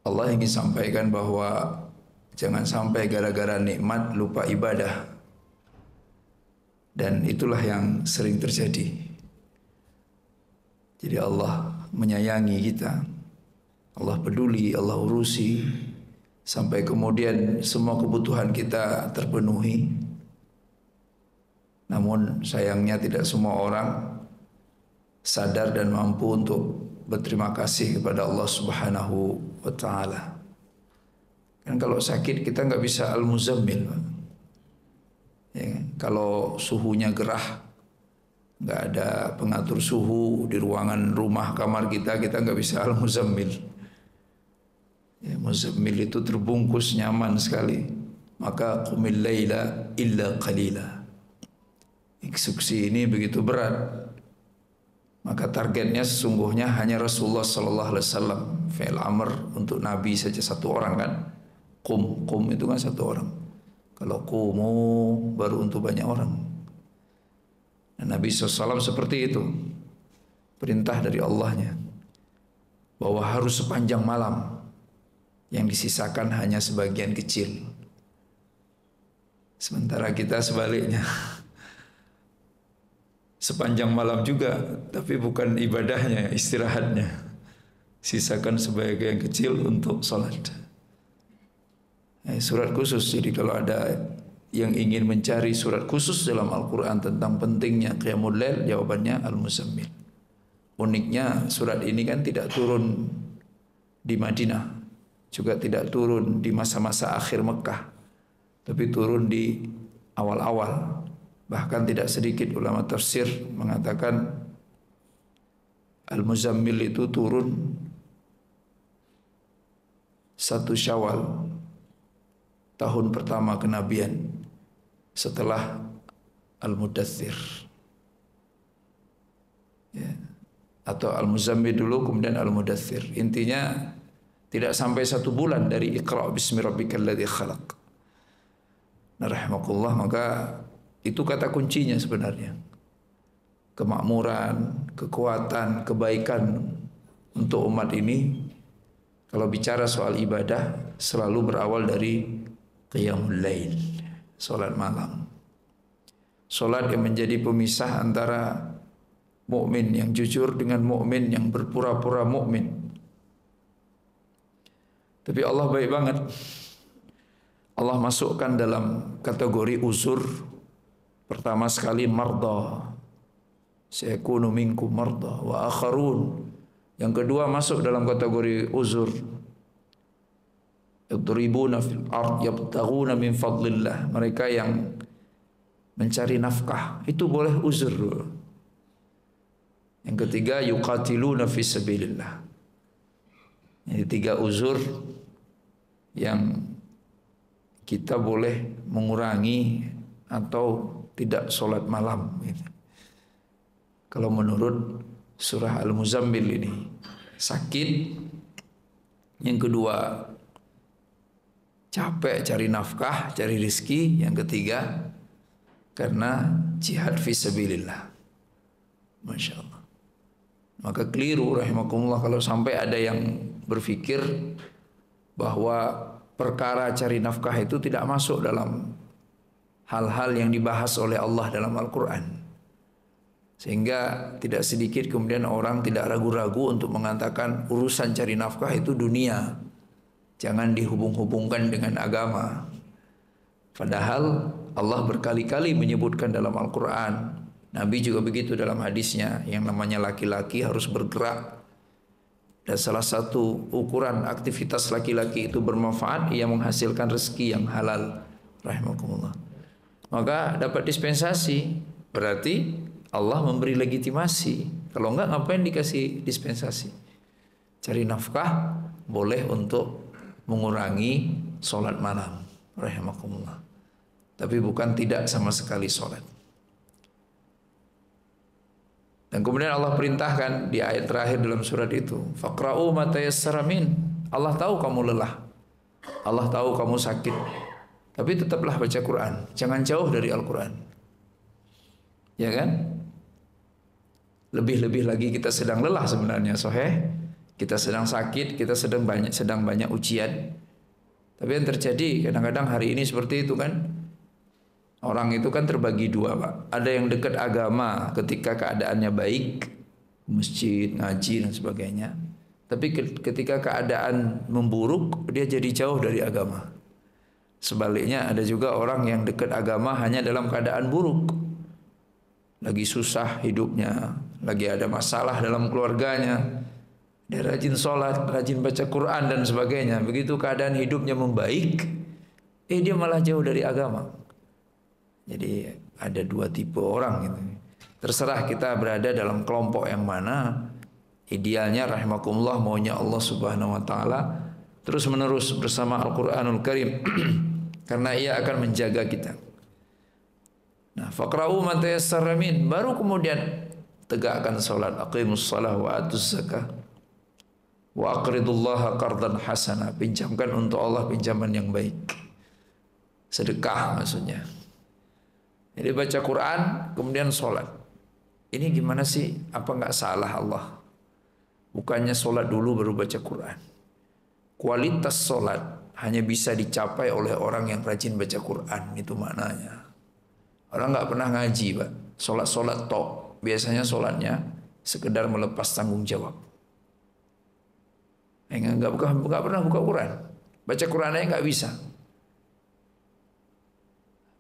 Allah ingin sampaikan bahwa jangan sampai gara-gara nikmat lupa ibadah. Dan itulah yang sering terjadi. Jadi Allah menyayangi kita, Allah peduli, Allah urusi, sampai kemudian semua kebutuhan kita terpenuhi. Namun sayangnya tidak semua orang sadar dan mampu untuk berterima kasih kepada Allah Subhanahu wa ta'ala. Kan kalau sakit kita nggak bisa al-muzammil. Ya, kalau suhunya gerah, nggak ada pengatur suhu di ruangan rumah kamar kita nggak bisa al-muzammil. Ya, muzammil itu terbungkus nyaman sekali. Maka qumil laila illa qalila. Instruksi ini begitu berat. Maka targetnya sesungguhnya hanya Rasulullah Sallallahu Alaihi Wasallam. Fi'il amr untuk Nabi saja satu orang kan. Kum itu kan satu orang. Kalau kumu baru untuk banyak orang. Dan Nabi SAW seperti itu. Perintah dari Allahnya. Bahwa harus sepanjang malam. Yang disisakan hanya sebagian kecil. Sementara kita sebaliknya. Sepanjang malam juga. Tapi bukan ibadahnya, istirahatnya. Sisakan sebagian kecil untuk sholat. Surat khusus. Jadi kalau ada yang ingin mencari surat khusus dalam Al-Quran tentang pentingnya Qiyamul Lail, jawabannya Al-Muzammil. Uniknya surat ini kan tidak turun di Madinah, juga tidak turun di masa-masa akhir Mekah, tapi turun di awal-awal. Bahkan tidak sedikit ulama tafsir mengatakan Al-Muzammil itu turun 1 Syawal tahun pertama kenabian setelah Al-Mudaththir, ya. Atau Al-Muzammil dulu kemudian Al-Mudaththir. Intinya tidak sampai 1 bulan dari Iqra' bismi rabbikal ladzi khalaq. Nah, rahimakumullah, maka itu kata kuncinya sebenarnya. Kemakmuran, kekuatan, kebaikan untuk umat ini kalau bicara soal ibadah selalu berawal dari Qiyamul Lail, solat malam. Solat yang menjadi pemisah antara mukmin yang jujur dengan mukmin yang berpura-pura mukmin. Tapi Allah baik banget. Allah masukkan dalam kategori uzur. Pertama sekali marda. Sayakunu minkum marda wa akharun. Yang kedua masuk dalam kategori uzur. Yadribuna fil ard yabtaghuna min fadlillah. Mereka yang mencari nafkah itu boleh uzur. Yang ketiga yuqatiluna fi sabilillah. Ini 3 uzur yang kita boleh mengurangi atau tidak sholat malam gitu. Kalau menurut surah Al-Muzammil ini sakit. Yang kedua capek cari nafkah, cari rizki. Yang ketiga karena jihad fisabilillah. Masya Allah. Maka keliru rahimakumullah kalau sampai ada yang berpikir bahwa perkara cari nafkah itu tidak masuk dalam hal-hal yang dibahas oleh Allah dalam Al-Quran. Sehingga tidak sedikit kemudian orang tidak ragu-ragu untuk mengatakan urusan cari nafkah itu dunia. Jangan dihubung-hubungkan dengan agama. Padahal Allah berkali-kali menyebutkan dalam Al-Quran. Nabi juga begitu dalam hadisnya. Yang namanya laki-laki harus bergerak. Dan salah satu ukuran aktivitas laki-laki itu bermanfaat, ia menghasilkan rezeki yang halal. Rahimakumullah. Maka dapat dispensasi. Berarti Allah memberi legitimasi. Kalau enggak ngapain dikasih dispensasi? Cari nafkah boleh untuk mengurangi sholat malam. Rahimakumullah. Tapi bukan tidak sama sekali sholat. Dan kemudian Allah perintahkan di ayat terakhir dalam surat itu, faqra'u ma tayassara min. Allah tahu kamu lelah. Allah tahu kamu sakit. Tapi tetaplah baca Quran. Jangan jauh dari Al-Quran. Ya kan? Lebih-lebih lagi kita sedang lelah sebenarnya, sahih. Kita sedang sakit, kita sedang banyak ujian. Tapi yang terjadi kadang-kadang hari ini seperti itu kan. Orang itu kan terbagi dua, Pak. Ada yang dekat agama ketika keadaannya baik, masjid, ngaji dan sebagainya. Tapi ketika keadaan memburuk, dia jadi jauh dari agama. Sebaliknya ada juga orang yang dekat agama hanya dalam keadaan buruk. Lagi susah hidupnya, lagi ada masalah dalam keluarganya. Dia rajin sholat, rajin baca Quran dan sebagainya. Begitu keadaan hidupnya membaik, dia malah jauh dari agama. Jadi ada dua tipe orang gitu. Terserah kita berada dalam kelompok yang mana. Idealnya rahimakumullah maunya Allah Subhanahu wa taala terus menerus bersama Al-Qur'anul Karim karena ia akan menjaga kita. Nah, faqra'u ma tayassara min, baru kemudian tegakkan salat, aqimus shalah wa atuz zakah wa aqridullaha qardan hasana, pinjamkan untuk Allah pinjaman yang baik. Sedekah maksudnya. Jadi baca Quran, kemudian sholat. Ini gimana sih? Apa nggak salah Allah? Bukannya sholat dulu baru baca Quran. Kualitas sholat hanya bisa dicapai oleh orang yang rajin baca Quran. Itu maknanya. Orang nggak pernah ngaji, Pak. Sholat tok. Biasanya sholatnya sekedar melepas tanggung jawab. Nggak pernah buka Quran. Baca Quran aja nggak bisa.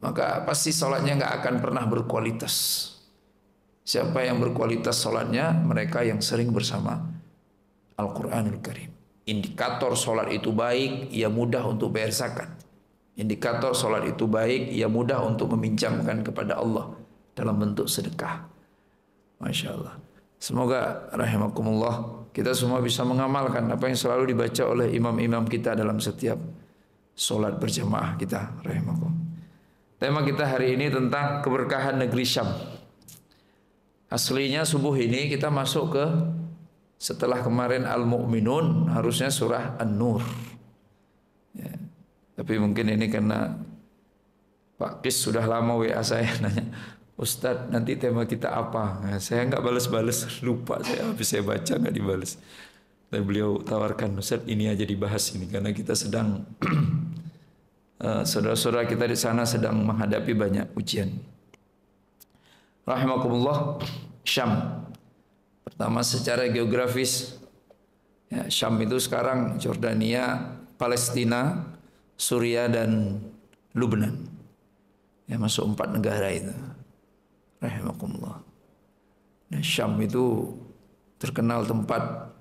Maka pasti sholatnya nggak akan pernah berkualitas. Siapa yang berkualitas sholatnya? Mereka yang sering bersama Al-Quranul Karim. Indikator sholat itu baik, ia mudah untuk bayar zakat. Indikator sholat itu baik, ia mudah untuk meminjamkan kepada Allah dalam bentuk sedekah. Masya Allah. Semoga rahimakumullah kita semua bisa mengamalkan apa yang selalu dibaca oleh imam-imam kita dalam setiap sholat berjamaah kita. Rahimakumullah. Tema kita hari ini tentang keberkahan negeri Syam. Aslinya subuh ini kita masuk ke setelah kemarin Al-Mu'minun harusnya surah An-Nur. Ya. Tapi mungkin ini karena Pak Kis sudah lama WA saya nanya, Ustadz nanti tema kita apa? Nah, saya nggak balas-balas, lupa saya habis saya baca nggak dibalas. Dan beliau tawarkan, Ustadz ini aja dibahas ini karena kita sedang saudara-saudara kita di sana sedang menghadapi banyak ujian. Rahimakumullah, Syam. Pertama secara geografis, ya, Syam itu sekarang Jordania, Palestina, Suriah dan Lebanon. Ya, masuk 4 negara itu. Rahimakumullah. Nah, Syam itu terkenal tempat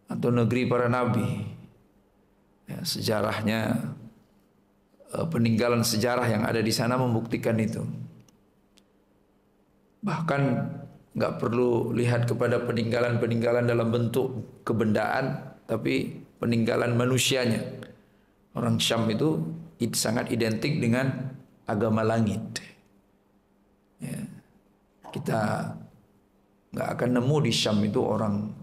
atau negeri para nabi. Ya, sejarahnya peninggalan sejarah yang ada di sana membuktikan itu. Bahkan nggak perlu lihat kepada peninggalan-peninggalan dalam bentuk kebendaan, tapi peninggalan manusianya. Orang Syam itu sangat identik dengan agama langit. Ya. Kita nggak akan nemu di Syam itu orang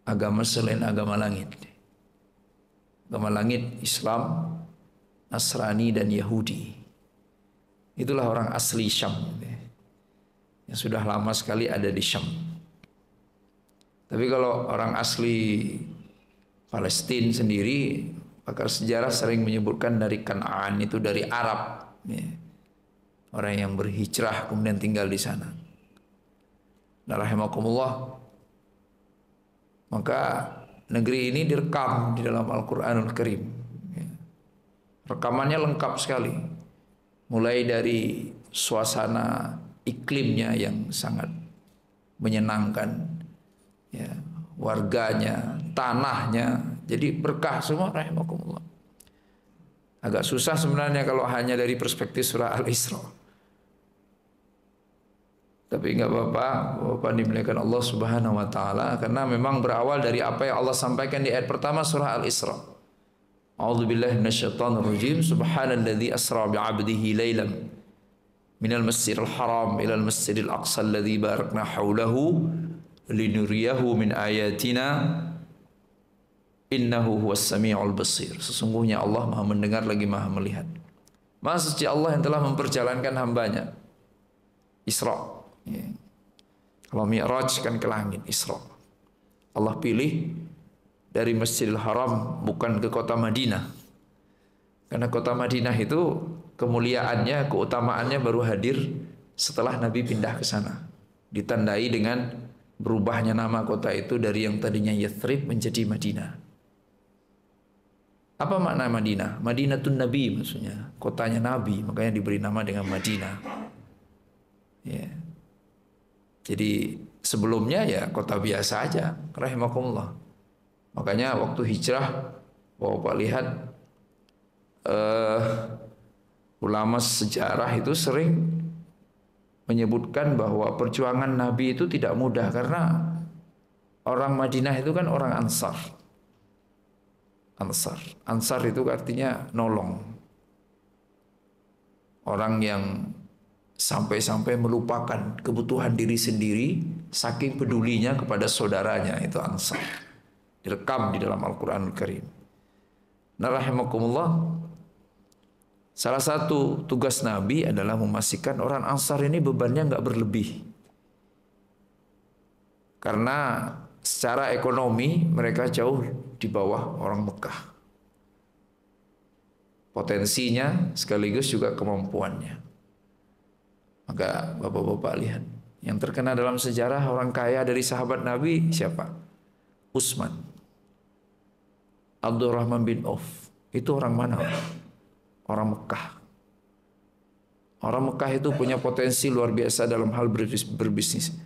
agama selain agama langit. Agama langit Islam, Nasrani dan Yahudi. Itulah orang asli Syam yang sudah lama sekali ada di Syam. Tapi kalau orang asli Palestina sendiri, pakar sejarah sering menyebutkan dari Kanaan, itu dari Arab, ya. Orang yang berhijrah kemudian tinggal di sana. Nah, rahimakumullah, maka negeri ini direkam di dalam Al-Quranul Karim. Rekamannya lengkap sekali. Mulai dari suasana iklimnya yang sangat menyenangkan, ya, warganya, tanahnya, jadi berkah semua rahimakumullah. Agak susah sebenarnya kalau hanya dari perspektif surah Al-Isra. Tapi nggak apa-apa, Bapak dimuliakan Allah Subhanahu wa taala, karena memang berawal dari apa yang Allah sampaikan di ayat pertama surah Al-Isra. A'udzubillahi minasyaitonir rajim. Subhanalladzi asra bi'abdihi lailan minal masjidil haram ilal masjidil aqsa alladzi barakna haulahu linuriyahu min ayatina innahu huwas samiul basir. Sesungguhnya Allah Maha mendengar lagi Maha melihat. Maha suci Allah yang telah memperjalankan hambanya. Isra. Ya. Kalau Mi'raj kan ke langit, Isra. Allah pilih dari Masjidil Haram bukan ke kota Madinah. Karena kota Madinah itu kemuliaannya, keutamaannya baru hadir setelah Nabi pindah ke sana. Ditandai dengan berubahnya nama kota itu dari yang tadinya Yathrib menjadi Madinah. Apa makna Madinah? Madinatun Nabi maksudnya, kotanya Nabi, makanya diberi nama dengan Madinah. Ya. Jadi sebelumnya ya kota biasa aja, rahimakumullah. Makanya waktu hijrah, Bapak lihat ulama sejarah itu sering menyebutkan bahwa perjuangan Nabi itu tidak mudah karena orang Madinah itu kan orang Ansar. Ansar itu artinya nolong. Orang yang sampai-sampai melupakan kebutuhan diri sendiri saking pedulinya kepada saudaranya, itu Ansar. Direkam di dalam Al-Qur'anul Karim. Nah, rahimakumullah, salah satu tugas Nabi adalah memastikan orang Ansar ini bebannya nggak berlebih. Karena secara ekonomi mereka jauh di bawah orang Mekah. Potensinya sekaligus juga kemampuannya. Maka bapak-bapak lihat, yang terkena dalam sejarah orang kaya dari sahabat Nabi siapa? Utsman, Abdurrahman bin Auf. Itu orang mana? Orang Mekah. Orang Mekah itu punya potensi luar biasa dalam hal berbisnis.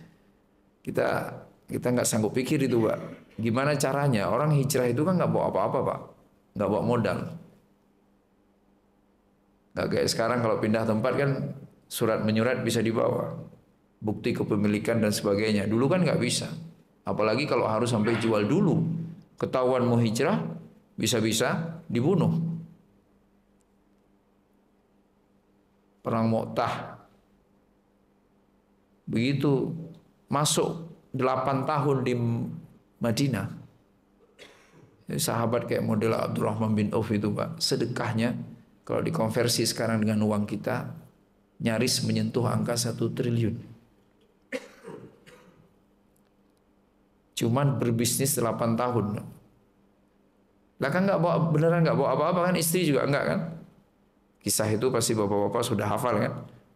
Kita nggak sanggup pikir itu, Pak. Gimana caranya? Orang hijrah itu kan nggak bawa apa-apa, Pak. Nggak bawa modal. Nggak kayak sekarang kalau pindah tempat kan surat menyurat bisa dibawa, bukti kepemilikan dan sebagainya. Dulu kan nggak bisa. Apalagi kalau harus sampai jual dulu. Ketahuan mau hijrah, bisa-bisa dibunuh. Perang Mu'tah. Begitu masuk 8 tahun di Madinah. Sahabat kayak model Abdurrahman bin Auf itu, Pak, sedekahnya kalau dikonversi sekarang dengan uang kita nyaris menyentuh angka 1 triliun. Cuman berbisnis 8 tahun. Lah kan beneran nggak bawa apa-apa kan, istri juga enggak kan? Kisah itu pasti bapak-bapak sudah hafal kan?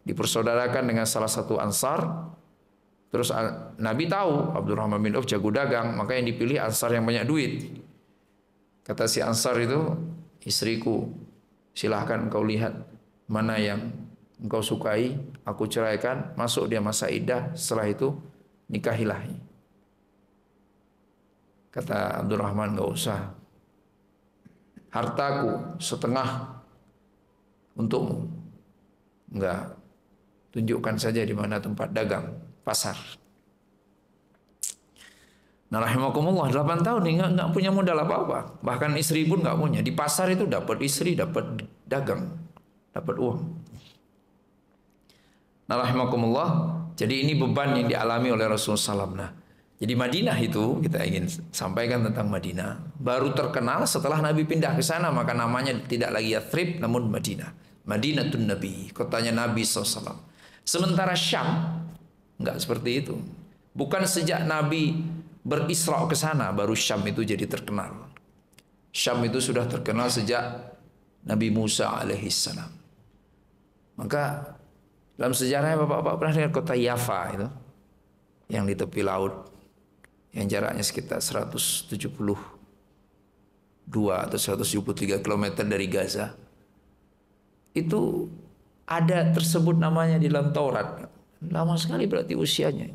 Dipersaudarakan dengan salah satu Ansar. Terus Nabi tahu Abdurrahman bin Auf jago dagang, maka yang dipilih Ansar yang banyak duit. Kata si Ansar itu, istriku, silahkan engkau lihat mana yang engkau sukai, aku ceraikan, masuk dia masa iddah, setelah itu nikahilah. Kata Abdurrahman, enggak usah. Hartaku setengah untukmu. Enggak. Tunjukkan saja di mana tempat dagang, pasar. Nah, rahimakumullah, 8 tahun nih enggak punya modal apa-apa. Bahkan istri pun enggak punya. Di pasar itu dapat istri, dapat dagang, dapat uang. Nah, rahimakumullah, jadi ini beban yang dialami oleh Rasulullah SAW. Nah, jadi Madinah itu kita ingin sampaikan tentang Madinah. Baru terkenal setelah Nabi pindah ke sana, maka namanya tidak lagi Yathrib namun Madinah. Madinatun Nabi, kotanya Nabi SAW. Sementara Syam enggak seperti itu. Bukan sejak Nabi berisra ke sana baru Syam itu jadi terkenal. Syam itu sudah terkenal sejak Nabi Musa alaihissalam. Maka dalam sejarahnya bapak-bapak pernah dengar kota Yafa itu yang di tepi laut, yang jaraknya sekitar 172 atau 173 km dari Gaza. Itu ada tersebut namanya di dalam Taurat. Lama sekali berarti usianya.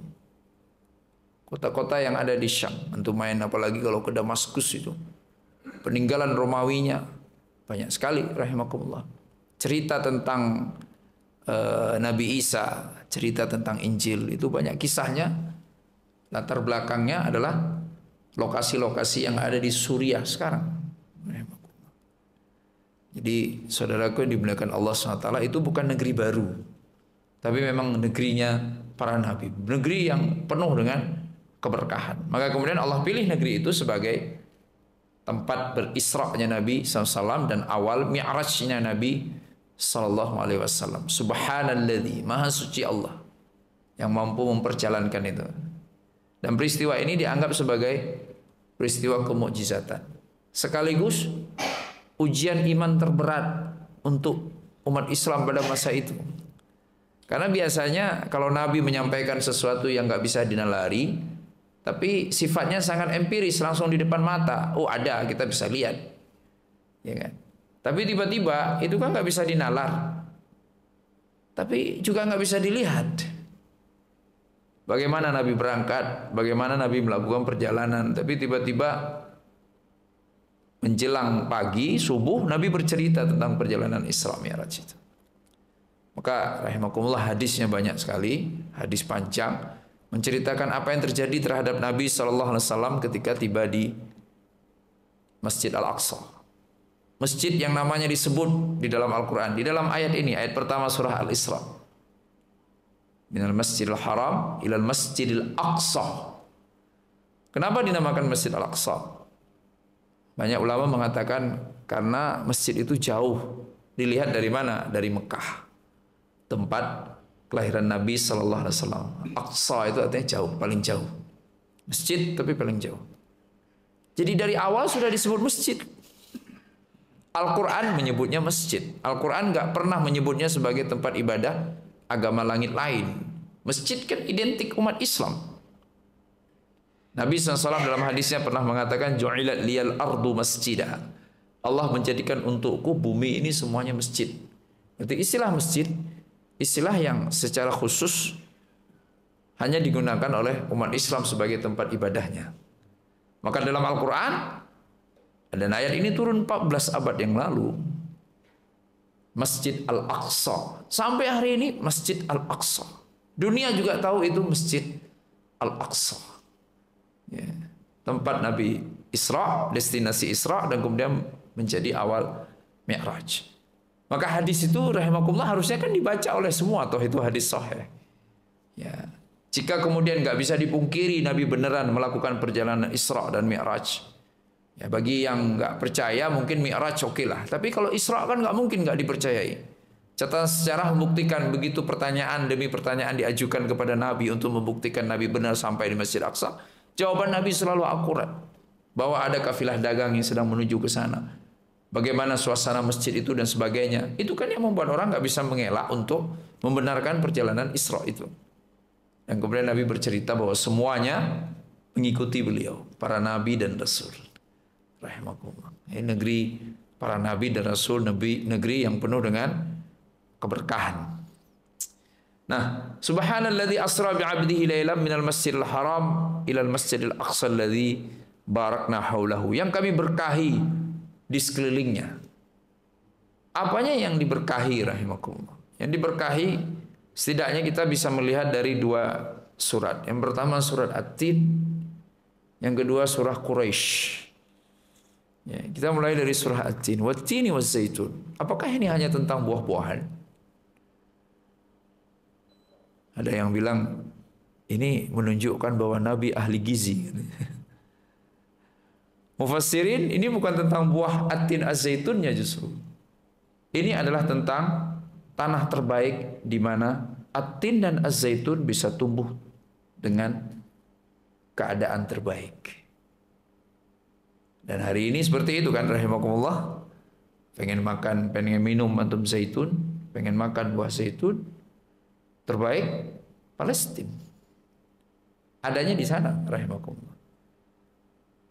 Kota-kota yang ada di Syam, untuk main apalagi kalau ke Damaskus itu. Peninggalan Romawinya banyak sekali, rahimakumullah. Cerita tentang Nabi Isa, cerita tentang Injil, itu banyak kisahnya. Latar belakangnya adalah lokasi-lokasi yang ada di Suriah sekarang. Jadi saudaraku yang dimuliakan Allah SWT, itu bukan negeri baru, tapi memang negerinya para nabi, negeri yang penuh dengan keberkahan. Maka kemudian Allah pilih negeri itu sebagai tempat berisra-nya Nabi SAW dan awal mi'rajnya Nabi SAW. Subhanalladzi, maha suci Allah yang mampu memperjalankan itu. Dan peristiwa ini dianggap sebagai peristiwa kemukjizatan. Sekaligus ujian iman terberat untuk umat Islam pada masa itu. Karena biasanya kalau Nabi menyampaikan sesuatu yang nggak bisa dinalari, tapi sifatnya sangat empiris, langsung di depan mata. Oh ada, kita bisa lihat, ya kan? Tapi tiba-tiba itu kan nggak bisa dinalar, tapi juga nggak bisa dilihat. Bagaimana Nabi berangkat, bagaimana Nabi melakukan perjalanan, tapi tiba-tiba menjelang pagi subuh Nabi bercerita tentang perjalanan Isra Mi'raj itu. Maka rahimakumullah hadisnya banyak sekali, hadis panjang menceritakan apa yang terjadi terhadap Nabi SAW ketika tiba di Masjid Al-Aqsa. Masjid yang namanya disebut di dalam Al-Quran, di dalam ayat ini, ayat pertama surah Al-Isra. Minal Masjidil Haram ilal Masjidil Aqsa. Kenapa dinamakan Masjid Al-Aqsa? Banyak ulama mengatakan karena masjid itu jauh. Dilihat dari mana? Dari Mekah, tempat kelahiran Nabi Sallallahu Alaihi Wasallam. Aqsa itu artinya jauh, paling jauh. Masjid tapi paling jauh. Jadi dari awal sudah disebut masjid. Al-Quran menyebutnya masjid. Al-Quran nggak pernah menyebutnya sebagai tempat ibadah agama langit lain. Masjid kan identik umat Islam. Nabi SAW dalam hadisnya pernah mengatakan ju'ilat liyal ardu masjidah. Allah menjadikan untukku bumi ini semuanya masjid. Berarti istilah masjid, istilah yang secara khusus hanya digunakan oleh umat Islam sebagai tempat ibadahnya. Maka dalam Al-Quran, dan ayat ini turun 14 abad yang lalu, Masjid Al-Aqsa. Sampai hari ini Masjid Al-Aqsa. Dunia juga tahu itu Masjid Al-Aqsa. Ya. Tempat Nabi Isra, destinasi Isra, dan kemudian menjadi awal Mi'raj. Maka hadis itu rahimakumullah harusnya kan dibaca oleh semua, toh itu hadis sahih. Ya. Jika kemudian nggak bisa dipungkiri Nabi beneran melakukan perjalanan Isra dan Mi'raj. Ya, bagi yang nggak percaya mungkin Mi'raj oke lah. Tapi kalau Isra kan nggak mungkin nggak dipercayai. Catatan sejarah membuktikan begitu pertanyaan demi pertanyaan diajukan kepada Nabi untuk membuktikan Nabi benar sampai di Masjid Aqsa. Jawaban Nabi selalu akurat. Bahwa ada kafilah dagang yang sedang menuju ke sana. Bagaimana suasana masjid itu dan sebagainya. Itu kan yang membuat orang nggak bisa mengelak untuk membenarkan perjalanan Isra itu. Dan kemudian Nabi bercerita bahwa semuanya mengikuti beliau. Para Nabi dan Rasul. Rahimakumullah. Ini negeri para nabi dan rasul, negeri yang penuh dengan keberkahan. Nah, subhanalladzi asra bi'abdihi lailan minal masjidil haram ilal masjidil aqsa alladzi barakna haulahu. Yang kami berkahi di sekelilingnya. Apanya yang diberkahi rahimakumullah? Yang diberkahi setidaknya kita bisa melihat dari dua surat. Yang pertama surat At-Tin, yang kedua surah Quraisy. Ya, kita mulai dari surah At-Tin. Wat-tini waz-zaitun. Apakah ini hanya tentang buah-buahan? Ada yang bilang ini menunjukkan bahwa Nabi ahli gizi. Mufassirin ini bukan tentang buah At-Tin az-zaitunnya justru. Ini adalah tentang tanah terbaik di mana At-Tin dan az-zaitun bisa tumbuh dengan keadaan terbaik. Dan hari ini seperti itu kan rahimakumullah. Pengen makan, pengen minum antum zaitun, pengen makan buah zaitun terbaik Palestina. Adanya di sana rahimakumullah.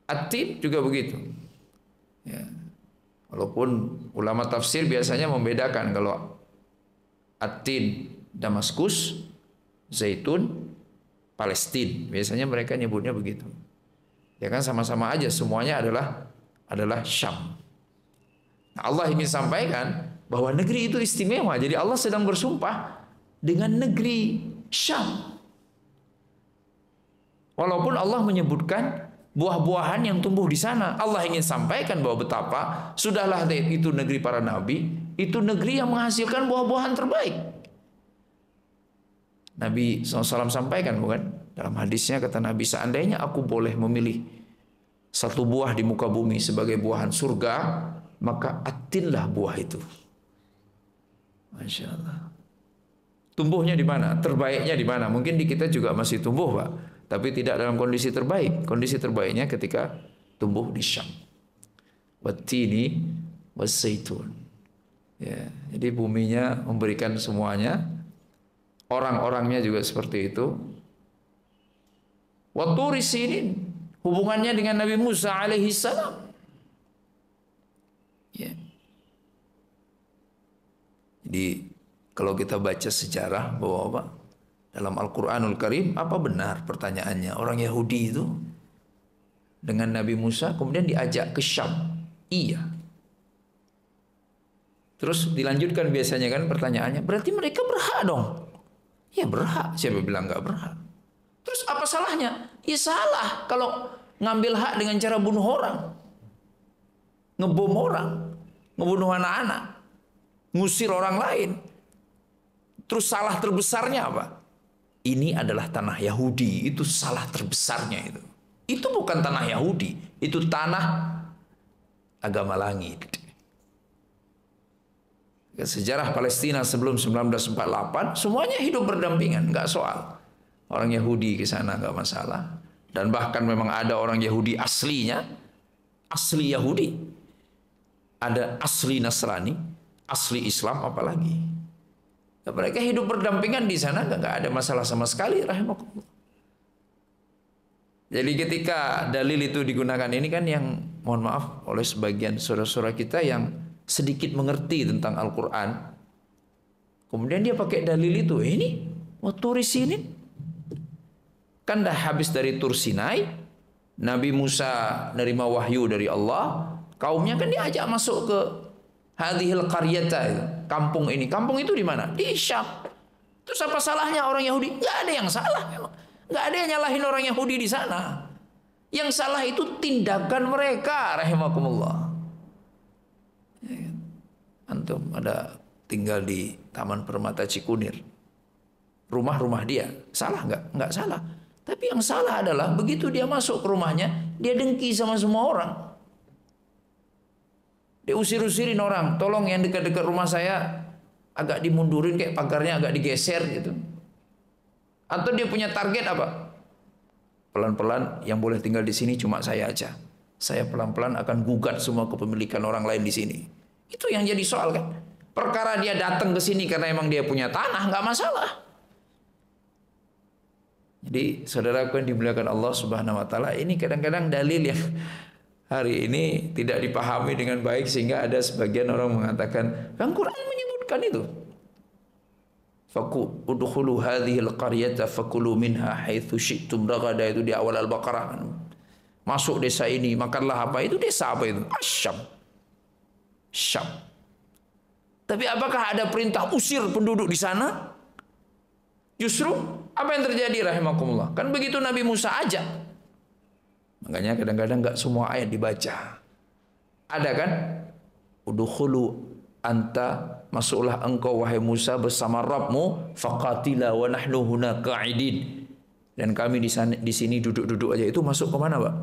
At-Tin juga begitu. Ya. Walaupun ulama tafsir biasanya membedakan kalau At-Tin Damaskus, zaitun Palestina. Biasanya mereka nyebutnya begitu. Ya kan sama-sama aja semuanya adalah Syam. Nah, Allah ingin sampaikan bahwa negeri itu istimewa. Jadi Allah sedang bersumpah dengan negeri Syam. Walaupun Allah menyebutkan buah-buahan yang tumbuh di sana, Allah ingin sampaikan bahwa betapa sudahlah itu negeri para nabi, itu negeri yang menghasilkan buah-buahan terbaik. Nabi SAW sampaikan bukan? Dalam hadisnya kata Nabi, seandainya aku boleh memilih satu buah di muka bumi sebagai buahan surga, maka At-Tinlah buah itu. Masya Allah. Tumbuhnya di mana? Terbaiknya di mana? Mungkin di kita juga masih tumbuh, Pak. tapi tidak dalam kondisi terbaik. Kondisi terbaiknya ketika tumbuh di Syam. Wattini waszaitun. Ya, jadi buminya memberikan semuanya, orang-orangnya juga seperti itu. Wa Turi Sinin, hubungannya dengan Nabi Musa alaihi salam. Ya. Jadi kalau kita baca sejarah bahwa apa? Dalam Al-Qur'anul Karim, apa benar pertanyaannya? Orang Yahudi itu dengan Nabi Musa kemudian diajak ke Syam. Iya. Terus dilanjutkan biasanya kan pertanyaannya, berarti mereka berhak dong? Ya berhak, siapa bilang nggak berhak? Terus apa salahnya? Ya salah kalau ngambil hak dengan cara bunuh orang, ngebom orang, ngebunuh anak-anak, ngusir orang lain. Terus salah terbesarnya apa? Ini adalah tanah Yahudi, itu salah terbesarnya itu. Itu bukan tanah Yahudi, itu tanah agama langit. Sejarah Palestina sebelum 1948 semuanya hidup berdampingan, nggak soal. Orang Yahudi ke sana nggak masalah. Dan bahkan memang ada orang Yahudi aslinya, asli Yahudi. Ada asli Nasrani, asli Islam apalagi. Dan mereka hidup berdampingan di sana, nggak ada masalah sama sekali, rahimakumullah. Jadi ketika dalil itu digunakan ini kan yang mohon maaf oleh sebagian saudara-saudara kita yang sedikit mengerti tentang Al-Quran. Kemudian dia pakai dalil itu, ini Turi Sinin. Kan dah habis dari Tur Sinai, Nabi Musa nerima wahyu dari Allah, kaumnya kan diajak masuk ke hadhil qaryata, kampung ini. Kampung itu di mana? Di Syam. Terus apa salahnya orang Yahudi? Nggak ada yang salah memang. Nggak ada yang nyalahin orang Yahudi di sana. Yang salah itu tindakan mereka, rahimakumullah. Antum ada tinggal di Taman Permata Cikunir, rumah-rumah dia, salah nggak? Nggak salah. Tapi yang salah adalah begitu dia masuk ke rumahnya, dia dengki sama semua orang. Dia usir-usirin orang, tolong yang dekat-dekat rumah saya agak dimundurin, kayak pagarnya agak digeser gitu. Atau dia punya target apa? Pelan-pelan yang boleh tinggal di sini cuma saya aja. Saya pelan-pelan akan gugat semua kepemilikan orang lain di sini. Itu yang jadi soal kan. Perkara dia datang ke sini karena emang dia punya tanah, nggak masalah. Jadi saudaraku yang dimuliakan Allah Subhanahu wa taala, ini kadang-kadang dalil yang hari ini tidak dipahami dengan baik sehingga ada sebagian orang mengatakan, kan Quran menyebutkan itu. Faku udkhulu hadhil qaryata fakulu minha haitsu syi'tum ragada, itu di awal Al-Baqarah. Masuk desa ini, makanlah apa itu, desa apa itu? Asyam. Syam. Tapi apakah ada perintah usir penduduk di sana? Justru apa yang terjadi rahimakumullah? Kan begitu Nabi Musa ajak. Makanya kadang-kadang enggak semua ayat dibaca. Ada kan? Udkhulu anta, masuklah engkau wahai Musa bersama Rabbmu, faqatila wa nahnu huna qa'idin. Dan kami di sini duduk-duduk aja. Itu masuk ke mana, Pak?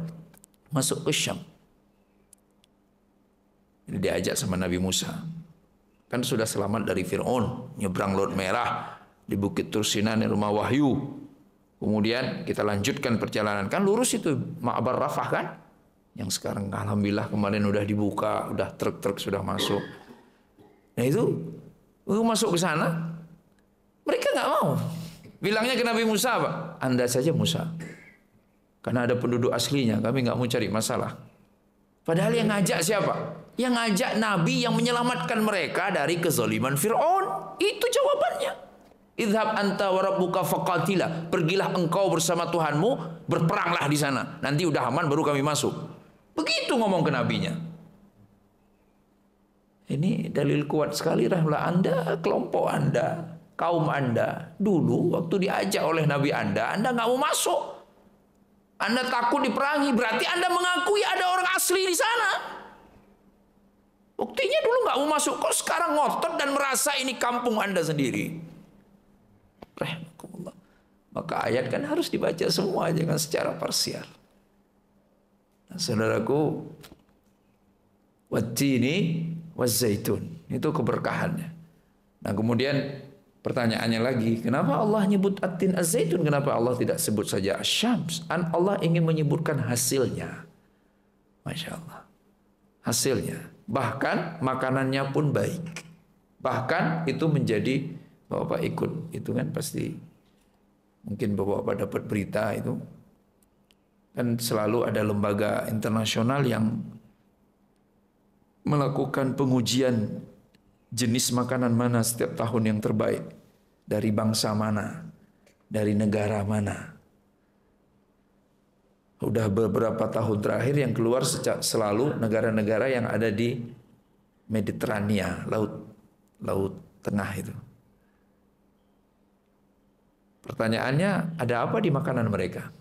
Masuk ke Syam. Ini diajak sama Nabi Musa. Kan sudah selamat dari Fir'aun, nyebrang Laut Merah, di Bukit Tur Sinai rumah wahyu. Kemudian kita lanjutkan perjalanan. Kan lurus itu Ma'bar Rafah kan? Yang sekarang alhamdulillah kemarin udah dibuka, udah truk-truk sudah masuk. Nah itu masuk ke sana, mereka nggak mau. Bilangnya ke Nabi Musa apa? Anda saja Musa. Karena ada penduduk aslinya, kami nggak mau cari masalah. Padahal yang ngajak siapa? Yang ngajak Nabi yang menyelamatkan mereka dari kezaliman Fir'aun. Itu jawabannya. Idhab anta wa rabbuka faqatila. Pergilah engkau bersama Tuhanmu, berperanglah di sana. Nanti udah aman baru kami masuk. Begitu ngomong ke nabinya. Ini dalil kuat sekali rahimahullah. Anda, kelompok Anda, kaum Anda, dulu waktu diajak oleh Nabi Anda nggak mau masuk. Anda takut diperangi, berarti Anda mengakui ada orang asli di sana. Buktinya dulu nggak mau masuk, kok sekarang ngotot dan merasa ini kampung Anda sendiri. Rahmatullah. Maka ayat kan harus dibaca semua, jangan secara parsial. Nah, saudaraku, wattini wazzaitun, itu keberkahannya. Nah kemudian Pertanyaannya lagi, kenapa Allah nyebut at-tin az-zaitun? Kenapa Allah tidak sebut saja asy-syams? Allah ingin menyebutkan hasilnya. Masya Allah. Hasilnya. Bahkan makanannya pun baik. Bahkan itu menjadi, Bapak ikut itu kan pasti. Mungkin Bapak dapat berita itu. Kan selalu ada lembaga internasional yang melakukan pengujian jenis makanan mana setiap tahun yang terbaik, dari bangsa mana, dari negara mana. Udah beberapa tahun terakhir yang keluar selalu negara-negara yang ada di Mediterania, laut tengah itu. Pertanyaannya, ada apa di makanan mereka?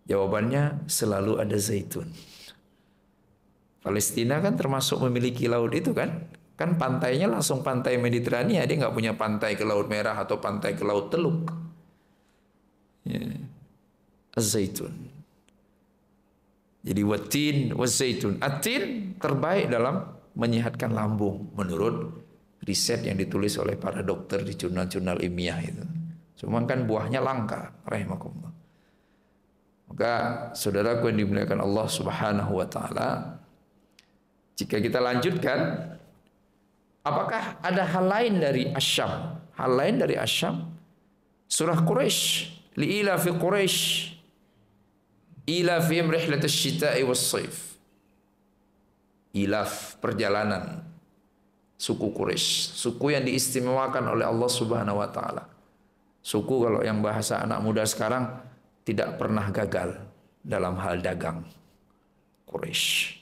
Jawabannya selalu ada zaitun. Palestina kan termasuk memiliki laut itu kan? Kan pantainya langsung pantai Mediterania, dia nggak punya pantai ke Laut Merah atau pantai ke Laut Teluk. Ya. Az-zaitun. Jadi watin, waz-zaitun. Atin terbaik dalam menyehatkan lambung menurut riset yang ditulis oleh para dokter di jurnal-jurnal ilmiah itu. Cuma kan buahnya langka, rahimakumullah. Maka saudaraku yang dimuliakan Allah Subhanahu wa taala, jika kita lanjutkan, apakah ada hal lain dari Asyam? Hal lain dari Asyam? Surah Quraisy, li'ila fi Quraisy, ila fihim rihlatasy syita'i was-shaif. Ilaf, perjalanan suku Quraisy, suku yang diistimewakan oleh Allah Subhanahu wa taala. Suku kalau yang bahasa anak muda sekarang tidak pernah gagal dalam hal dagang. Quraisy.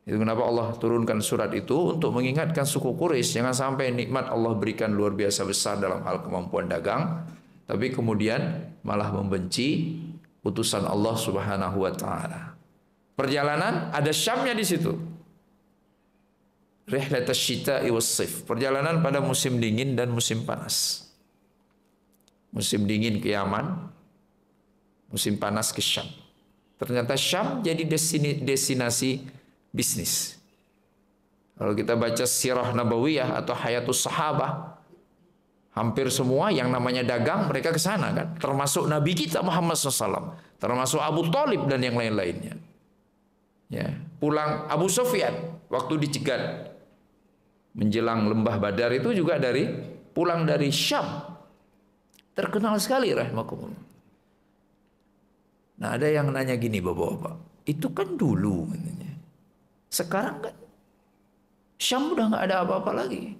Itu kenapa Allah turunkan surat itu untuk mengingatkan suku Quraisy jangan sampai nikmat Allah berikan luar biasa besar dalam hal kemampuan dagang, tapi kemudian malah membenci utusan Allah Subhanahu wa taala. Perjalanan ada Syamnya di situ. Rihlatasy syita'i was-shaif, perjalanan pada musim dingin dan musim panas. Musim dingin ke Yaman, musim panas ke Syam. Ternyata Syam jadi destinasi bisnis. Kalau kita baca sirah nabawiyah atau hayatus sahabah, hampir semua yang namanya dagang mereka ke sana kan. Termasuk Nabi kita Muhammad SAW, termasuk Abu Thalib dan yang lain-lainnya. Ya, pulang Abu Sufyan waktu dicegat menjelang lembah Badar itu juga pulang dari Syam. Terkenal sekali rahimakumullah. Nah, ada yang nanya gini Bapak-bapak, itu kan dulu katanya. Sekarang kan Syam udah nggak ada apa-apa lagi.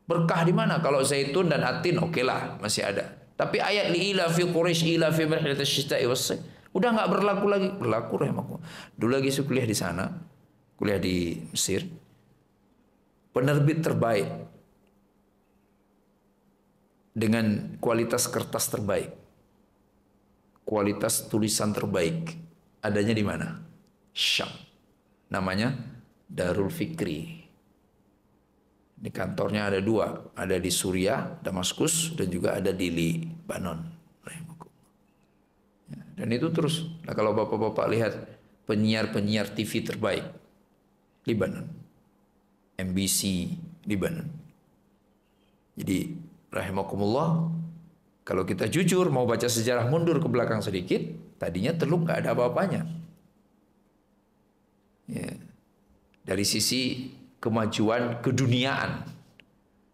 Berkah di mana? Kalau zaitun dan atin oke lah masih ada. Tapi ayat li'ila fi Quraisy ila fi rihlatasy syita'i was-shaif udah nggak berlaku lagi. Berlaku rahimakumullah. Dulu lagi saya kuliah di sana, kuliah di Mesir. Penerbit terbaik dengan kualitas kertas terbaik, kualitas tulisan terbaik, adanya di mana? Syam. Namanya Darul Fikri. Di kantornya ada dua, ada di Suriah, Damaskus, dan juga ada di Lebanon. Dan itu terus. Nah, kalau bapak-bapak lihat penyiar-penyiar TV terbaik, Lebanon, MBC Lebanon. Jadi rahimakumullah, kalau kita jujur mau baca sejarah mundur ke belakang sedikit, tadinya Teluk nggak ada apa-apanya. Ya. Dari sisi kemajuan keduniaan,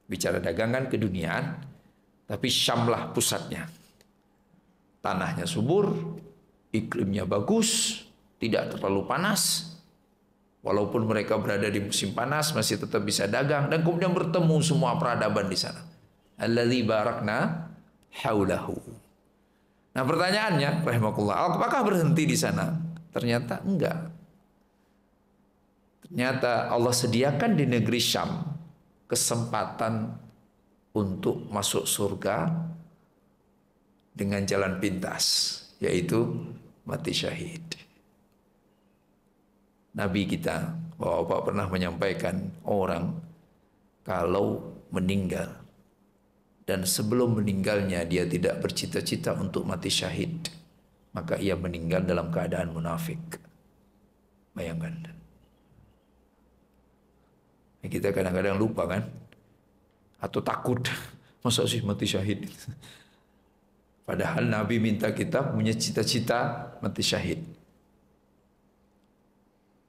bicara dagangan keduniaan, tapi Syamlah pusatnya. Tanahnya subur, iklimnya bagus, tidak terlalu panas. Walaupun mereka berada di musim panas, masih tetap bisa dagang dan kemudian bertemu semua peradaban di sana. Alladzi barakna haulahu. Nah, pertanyaannya, rahimakumullah, apakah berhenti di sana? Ternyata enggak. Ternyata Allah sediakan di negeri Syam kesempatan untuk masuk surga dengan jalan pintas, yaitu mati syahid. Nabi kita, Bapak pernah menyampaikan, orang kalau meninggal dan sebelum meninggalnya dia tidak bercita-cita untuk mati syahid, maka ia meninggal dalam keadaan munafik. Bayangkan. Kita kadang-kadang lupa kan, atau takut. Masa sih mati syahid? Padahal Nabi minta kita punya cita-cita mati syahid.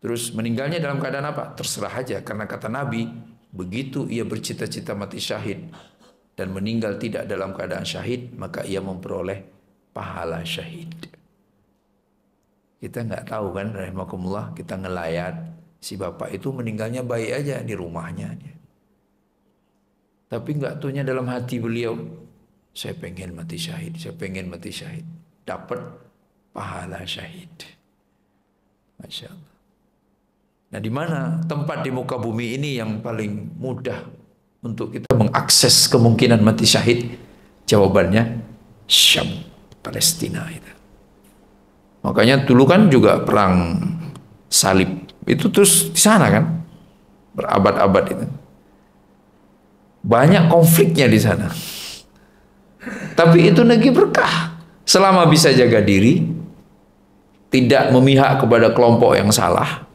Terus meninggalnya dalam keadaan apa? Terserah aja, karena kata Nabi, begitu ia bercita-cita mati syahid dan meninggal tidak dalam keadaan syahid, maka ia memperoleh pahala syahid. Kita nggak tahu kan, rahimakumullah, kita ngelayat si bapak itu meninggalnya baik aja di rumahnya, tapi nggak tuhnya dalam hati beliau, saya pengen mati syahid, saya pengen mati syahid, dapat pahala syahid. Masya Allah. Nah, di mana tempat di muka bumi ini yang paling mudah untuk kita mengakses kemungkinan mati syahid? Jawabannya Syam, Palestina itu. Makanya dulu kan juga perang salib itu terus di sana kan, berabad-abad itu. Banyak konfliknya di sana. Tapi itu negeri berkah. Selama bisa jaga diri, tidak memihak kepada kelompok yang salah.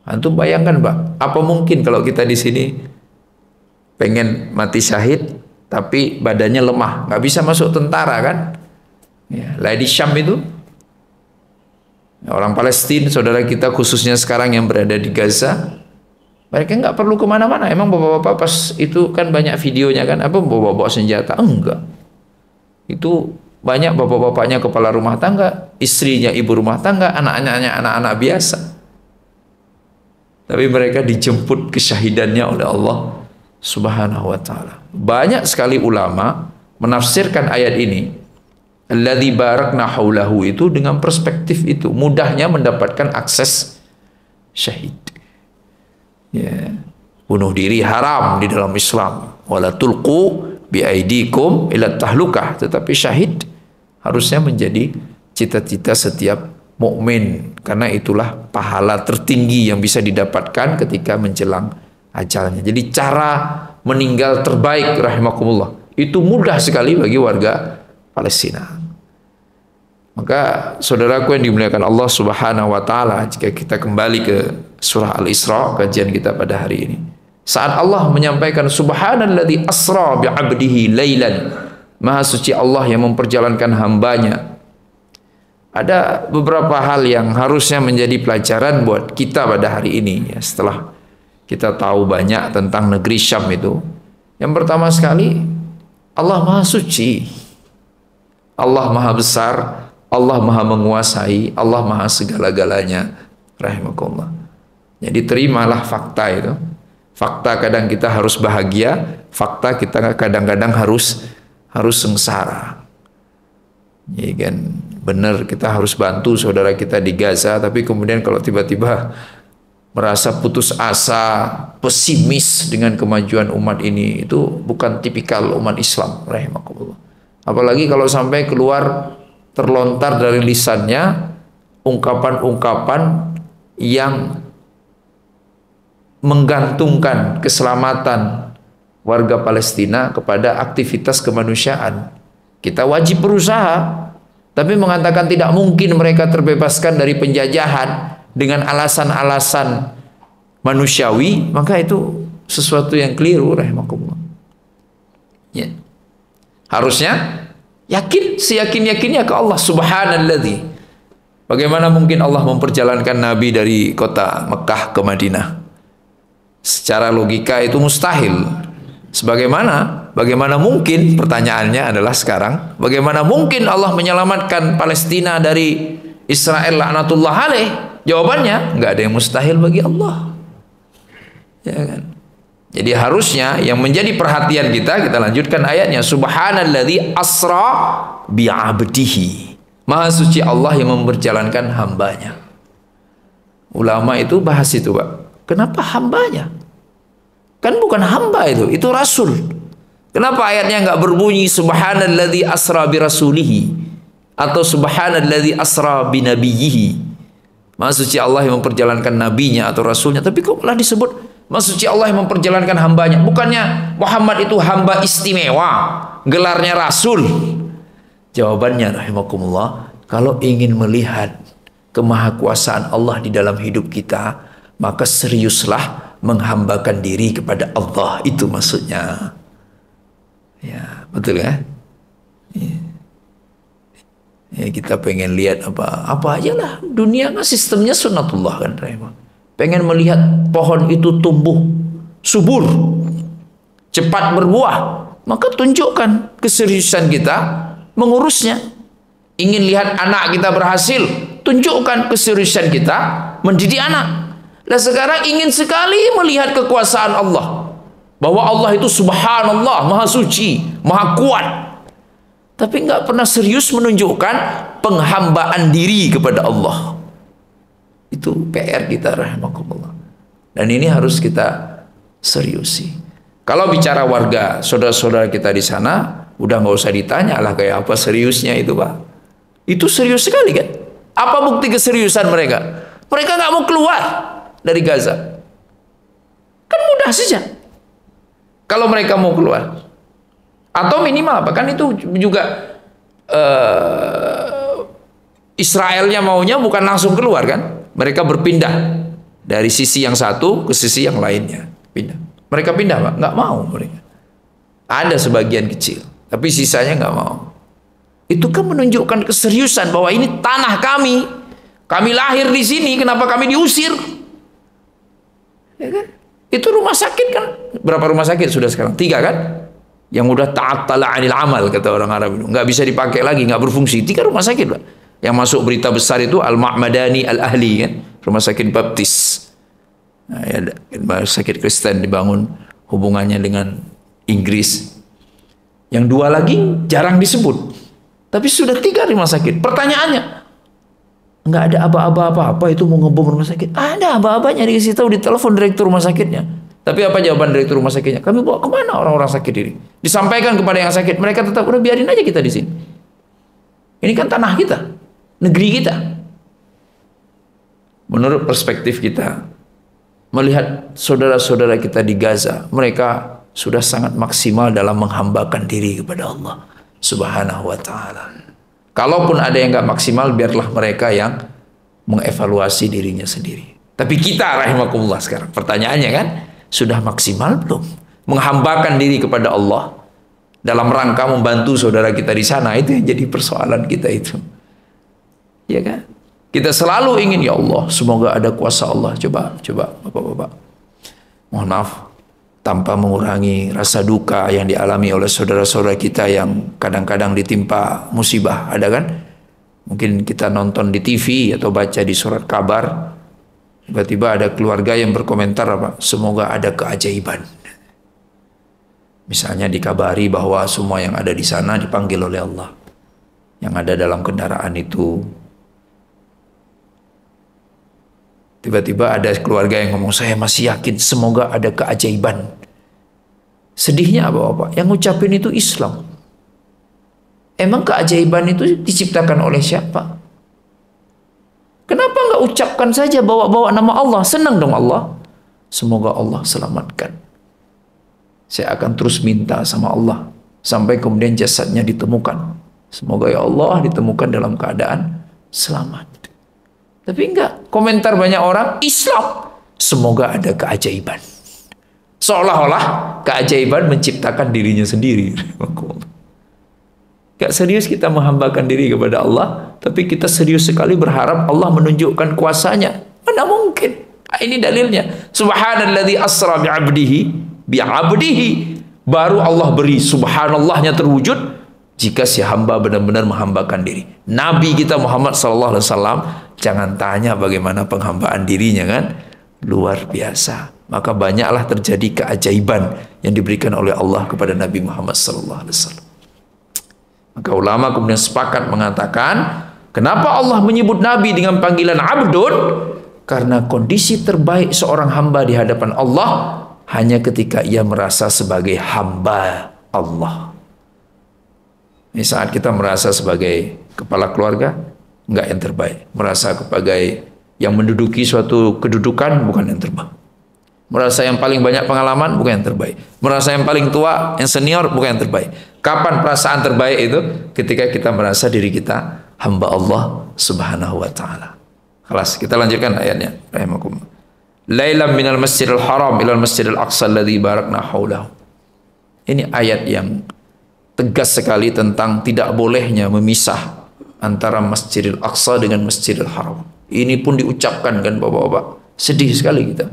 Antum bayangkan, Pak, apa mungkin kalau kita di sini pengen mati syahid, tapi badannya lemah, nggak bisa masuk tentara kan? Ya, lah di Syam itu, orang Palestina, saudara kita khususnya sekarang yang berada di Gaza, mereka nggak perlu kemana-mana. Emang bapak-bapak pas itu kan banyak videonya kan, apa bawa-bawa senjata? Enggak. Itu banyak bapak-bapaknya kepala rumah tangga, istrinya ibu rumah tangga, anak-anaknya anak-anak biasa. Tapi mereka dijemput kesyahidannya oleh Allah Subhanahu wa taala. Banyak sekali ulama menafsirkan ayat ini, alladzi barakna haulahu, itu dengan perspektif itu, mudahnya mendapatkan akses syahid. Ya, bunuh diri haram di dalam Islam. Wala tulqu biaidikum ila tahlukah, tetapi syahid harusnya menjadi cita-cita setiap mukmin, karena itulah pahala tertinggi yang bisa didapatkan ketika menjelang ajalnya. Jadi cara meninggal terbaik rahimakumullah itu mudah sekali bagi warga Palestina. Maka saudaraku yang dimuliakan Allah Subhanahu wa taala, jika kita kembali ke surah Al-Isra, kajian kita pada hari ini, saat Allah menyampaikan subhanalladzi asra bi'abdihi lailan, maha suci Allah yang memperjalankan hambanya, ada beberapa hal yang harusnya menjadi pelajaran buat kita pada hari ini ya, setelah kita tahu banyak tentang negeri Syam itu. Yang pertama sekali, Allah maha suci, Allah maha besar, Allah maha menguasai, Allah maha segala-galanya rahimakumullah. Jadi terimalah fakta itu. Fakta kadang kita harus bahagia, fakta kita kadang-kadang harus sengsara. Ya kan, benar kita harus bantu saudara kita di Gaza, tapi kemudian kalau tiba-tiba merasa putus asa, pesimis dengan kemajuan umat ini, itu bukan tipikal umat Islam rahimakumullah. Apalagi kalau sampai keluar, terlontar dari lisannya ungkapan-ungkapan yang menggantungkan keselamatan warga Palestina kepada aktivitas kemanusiaan. Kita wajib berusaha, tapi mengatakan tidak mungkin mereka terbebaskan dari penjajahan dengan alasan-alasan manusiawi, maka itu sesuatu yang keliru rahimakumullah. Ya. Harusnya yakin, seyakin-yakinnya ke Allah subhanalladzi. Bagaimana mungkin Allah memperjalankan Nabi dari kota Mekah ke Madinah? Secara logika itu mustahil. Bagaimana mungkin, pertanyaannya adalah sekarang, bagaimana mungkin Allah menyelamatkan Palestina dari Israel laknatullah alaih? Jawabannya, nggak ada yang mustahil bagi Allah. Ya kan? Jadi harusnya yang menjadi perhatian kita lanjutkan ayatnya, subhanalladzi asra bi'abdihi. Maha suci Allah yang memperjalankan hambanya. Ulama itu bahas itu, Pak. Kenapa hambanya? Kan bukan hamba itu rasul. Kenapa ayatnya nggak berbunyi subhanalladzi asra bi rasulihi atau subhanalladzi asra bi nabiyhi? Maha suci Allah yang memperjalankan nabinya atau rasulnya, tapi kok malah disebut Maha suci Allah yang memperjalankan hambanya? Bukannya Muhammad itu hamba istimewa, gelarnya rasul? Jawabannya rahimakumullah, kalau ingin melihat kemahakuasaan Allah di dalam hidup kita, maka seriuslah menghambakan diri kepada Allah, itu maksudnya. Ya, betul ya? Ya. Ya, kita pengen lihat apa aja lah. Dunia kan sistemnya sunnatullah kan. Pengen melihat pohon itu tumbuh subur, cepat berbuah, maka tunjukkan keseriusan kita mengurusnya. Ingin lihat anak kita berhasil, tunjukkan keseriusan kita mendidik anak. Nah sekarang ingin sekali melihat kekuasaan Allah, bahwa Allah itu subhanallah, maha suci, maha kuat, tapi nggak pernah serius menunjukkan penghambaan diri kepada Allah. Itu PR kita rahimakumullah. Dan ini harus kita seriusi. Kalau bicara warga, saudara-saudara kita di sana, udah nggak usah ditanya lah kayak apa seriusnya itu Pak. Itu serius sekali kan? Apa bukti keseriusan mereka? Mereka nggak mau keluar dari Gaza. Kan mudah saja. Kalau mereka mau keluar. Atau minimal apa? Kan itu juga Israelnya maunya bukan langsung keluar kan? Mereka berpindah dari sisi yang satu ke sisi yang lainnya. Pindah. Mereka pindah Pak? Nggak mau mereka. Ada sebagian kecil. Tapi sisanya nggak mau. Itu kan menunjukkan keseriusan bahwa ini tanah kami. Kami lahir di sini, kenapa kami diusir? Ya kan? Itu rumah sakit kan? Berapa rumah sakit sudah sekarang? 3 kan? Yang udah ta'attala 'anil amal kata orang Arab itu. Nggak bisa dipakai lagi, nggak berfungsi. 3 rumah sakit, Pak. Yang masuk berita besar itu Al-Ma'madani Al-Ahli kan? Rumah sakit baptis. Nah, ya, rumah sakit Kristen dibangun hubungannya dengan Inggris. Yang 2 lagi jarang disebut. Tapi sudah 3 rumah sakit. Pertanyaannya, nggak ada aba-aba apa-apa itu mau ngebom rumah sakit. Ada aba-abanya, dikasih tahu di telepon direktur rumah sakitnya. Tapi apa jawaban direktur rumah sakitnya? Kami bawa kemana orang-orang sakit ini? Disampaikan kepada yang sakit. Mereka tetap, udah biarin aja kita di sini. Ini kan tanah kita, negeri kita. Menurut perspektif kita, melihat saudara-saudara kita di Gaza, mereka sudah sangat maksimal dalam menghambakan diri kepada Allah Subhanahu wa ta'ala. Kalaupun ada yang gak maksimal, biarlah mereka yang mengevaluasi dirinya sendiri. Tapi kita rahimakumullah sekarang, pertanyaannya kan, sudah maksimal belum menghambakan diri kepada Allah dalam rangka membantu saudara kita di sana? Itu yang jadi persoalan kita itu. Ya kan? Kita selalu ingin, ya Allah, semoga ada kuasa Allah. Coba Bapak-bapak. Mohon maaf, tanpa mengurangi rasa duka yang dialami oleh saudara-saudara kita yang kadang-kadang ditimpa musibah, ada kan? Mungkin kita nonton di TV atau baca di surat kabar, tiba-tiba ada keluarga yang berkomentar apa? Semoga ada keajaiban. Misalnya dikabari bahwa semua yang ada di sana dipanggil oleh Allah. Yang ada dalam kendaraan itu. Tiba-tiba ada keluarga yang ngomong, saya masih yakin semoga ada keajaiban. Sedihnya apa Bapak? Yang ngucapin itu Islam. Emang keajaiban itu diciptakan oleh siapa? Kenapa nggak ucapkan saja bawa-bawa nama Allah? Senang dong Allah. Semoga Allah selamatkan. Saya akan terus minta sama Allah sampai kemudian jasadnya ditemukan. Semoga ya Allah ditemukan dalam keadaan selamat. Tapi enggak, komentar banyak orang Islam, semoga ada keajaiban. Seolah-olah keajaiban menciptakan dirinya sendiri. Gak serius kita menghambakan diri kepada Allah, tapi kita serius sekali berharap Allah menunjukkan kuasanya. Mana mungkin? Ini dalilnya. Subhanalladzi asra bi'abdihi. Baru Allah beri subhanallahnya terwujud jika si hamba benar-benar menghambakan diri. Nabi kita Muhammad SAW, jangan tanya bagaimana penghambaan dirinya kan, luar biasa. Maka banyaklah terjadi keajaiban yang diberikan oleh Allah kepada Nabi Muhammad SAW. Maka ulama kemudian sepakat mengatakan, kenapa Allah menyebut Nabi dengan panggilan abdun? Karena kondisi terbaik seorang hamba di hadapan Allah hanya ketika ia merasa sebagai hamba Allah. Ini saat kita merasa sebagai kepala keluarga, enggak yang terbaik. Merasa sebagai yang menduduki suatu kedudukan, bukan yang terbaik. Merasa yang paling banyak pengalaman, bukan yang terbaik. Merasa yang paling tua, yang senior, bukan yang terbaik. Kapan perasaan terbaik itu? Ketika kita merasa diri kita hamba Allah Subhanahu wa ta'ala. Kelas, kita lanjutkan ayatnya. Rahimakumullah. Lailam minal masjidil haram ilal masjidil aqsa alladhi barakna haulahu. Ini ayat yang tegas sekali tentang tidak bolehnya memisah antara Masjidil Aqsa dengan Masjidil Haram. Ini pun diucapkan kan bapak-bapak. Sedih sekali kita.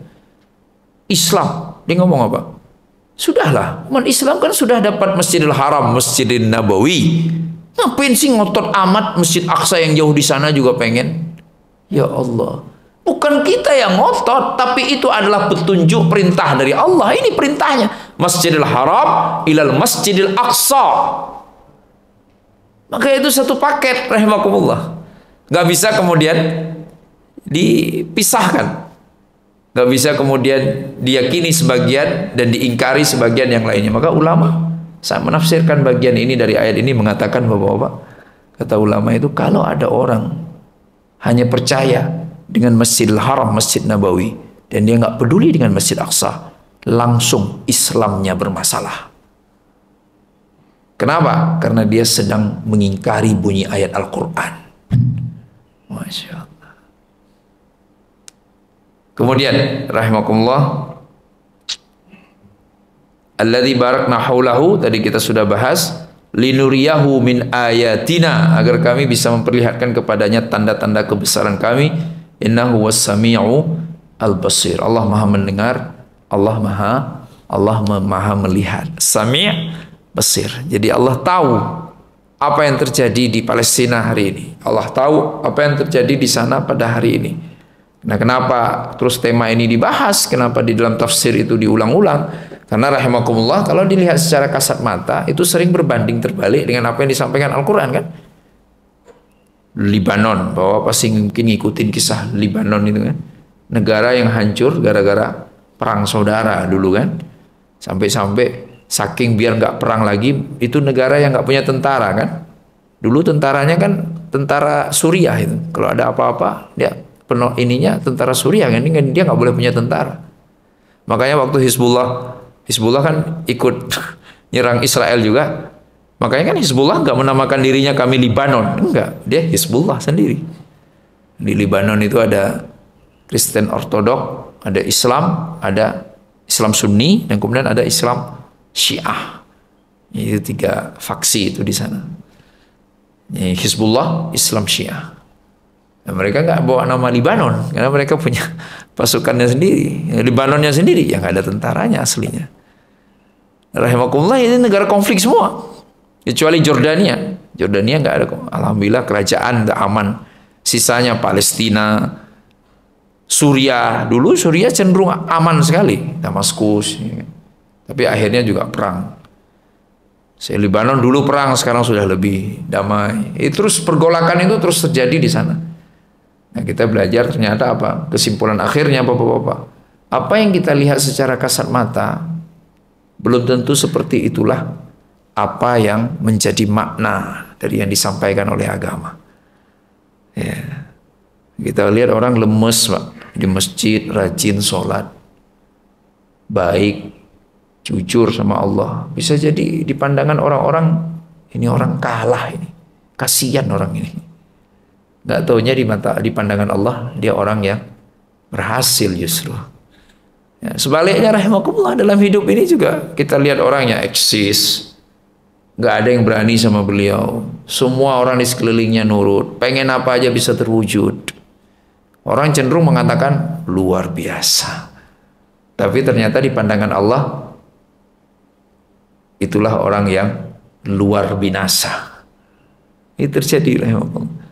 Islam, dia ngomong apa? Sudahlah, umat Islam kan sudah dapat Masjidil Haram, Masjidil Nabawi. Ngapain sih ngotot amat Masjid Aqsa yang jauh di sana juga pengen? Ya Allah, bukan kita yang ngotot, tapi itu adalah petunjuk perintah dari Allah. Ini perintahnya, Masjidil Haram ilal Masjidil Aqsa. Maka itu satu paket, rahimakumullah. Gak bisa kemudian dipisahkan. Gak bisa kemudian diyakini sebagian dan diingkari sebagian yang lainnya. Maka ulama saat menafsirkan bagian ini dari ayat ini mengatakan bapak-bapak, kata ulama itu, kalau ada orang hanya percaya dengan Masjidil Haram, Masjid Nabawi, dan dia nggak peduli dengan Masjid Aqsa, langsung Islamnya bermasalah. Kenapa? Karena dia sedang mengingkari bunyi ayat Al-Quran. Masya Allah. Kemudian rahimakumullah, alladzi barakna haulahu, tadi kita sudah bahas, linuriyahu min ayatina, agar kami bisa memperlihatkan kepadanya tanda-tanda kebesaran kami. Innahu was-sami'u al-basir. Allah Maha mendengar, Allah Maha melihat. Sami', basir. Jadi Allah tahu apa yang terjadi di Palestina hari ini. Allah tahu apa yang terjadi di sana pada hari ini. Nah, kenapa terus tema ini dibahas? Kenapa di dalam tafsir itu diulang-ulang? Karena rahimakumullah, kalau dilihat secara kasat mata, itu sering berbanding terbalik dengan apa yang disampaikan Al-Quran kan? Libanon, bahwa pasti mungkin ngikutin kisah Libanon itu kan? Negara yang hancur gara-gara perang saudara dulu kan? Sampai-sampai saking biar nggak perang lagi, itu negara yang nggak punya tentara kan? Dulu tentaranya kan tentara Suriah itu. Kalau ada apa-apa, dia penuh ininya tentara Suriah kan, ini dia nggak boleh punya tentara. Makanya waktu Hizbullah kan ikut nyerang Israel juga. Makanya kan Hizbullah nggak menamakan dirinya kami Libanon, enggak, dia Hizbullah sendiri. Di Libanon itu ada Kristen Ortodok, ada Islam Sunni, dan kemudian ada Islam Syiah. Itu 3 faksi itu di sana. Hizbullah, Islam Syiah. Nah, mereka nggak bawa nama Libanon karena mereka punya pasukannya sendiri, Libanonnya sendiri yang nggak ada tentaranya aslinya. Rahimakumullah, ini negara konflik semua kecuali Jordania. Jordania nggak ada, alhamdulillah kerajaan udah aman. Sisanya Palestina, Suriah, dulu Suriah cenderung aman sekali, Damaskus, ya. Tapi akhirnya juga perang. Libanon dulu perang, sekarang sudah lebih damai. Terus pergolakan itu terus terjadi di sana. Nah, kita belajar ternyata apa? Kesimpulan akhirnya bapak-bapak, apa yang kita lihat secara kasat mata belum tentu seperti itulah apa yang menjadi makna dari yang disampaikan oleh agama. Ya. Kita lihat orang lemes Pak, di masjid, rajin sholat, baik, jujur sama Allah. Bisa jadi di pandangan orang-orang, ini orang kalah ini, kasihan orang ini. Gak taunya di pandangan Allah dia orang yang berhasil justru. Ya, sebaliknya rahimakumullah, dalam hidup ini juga kita lihat orangnya eksis. Gak ada yang berani sama beliau. Semua orang di sekelilingnya nurut. Pengen apa aja bisa terwujud. Orang cenderung mengatakan luar biasa. Tapi ternyata di pandangan Allah itulah orang yang luar binasa. Ini terjadi rahimakumullah.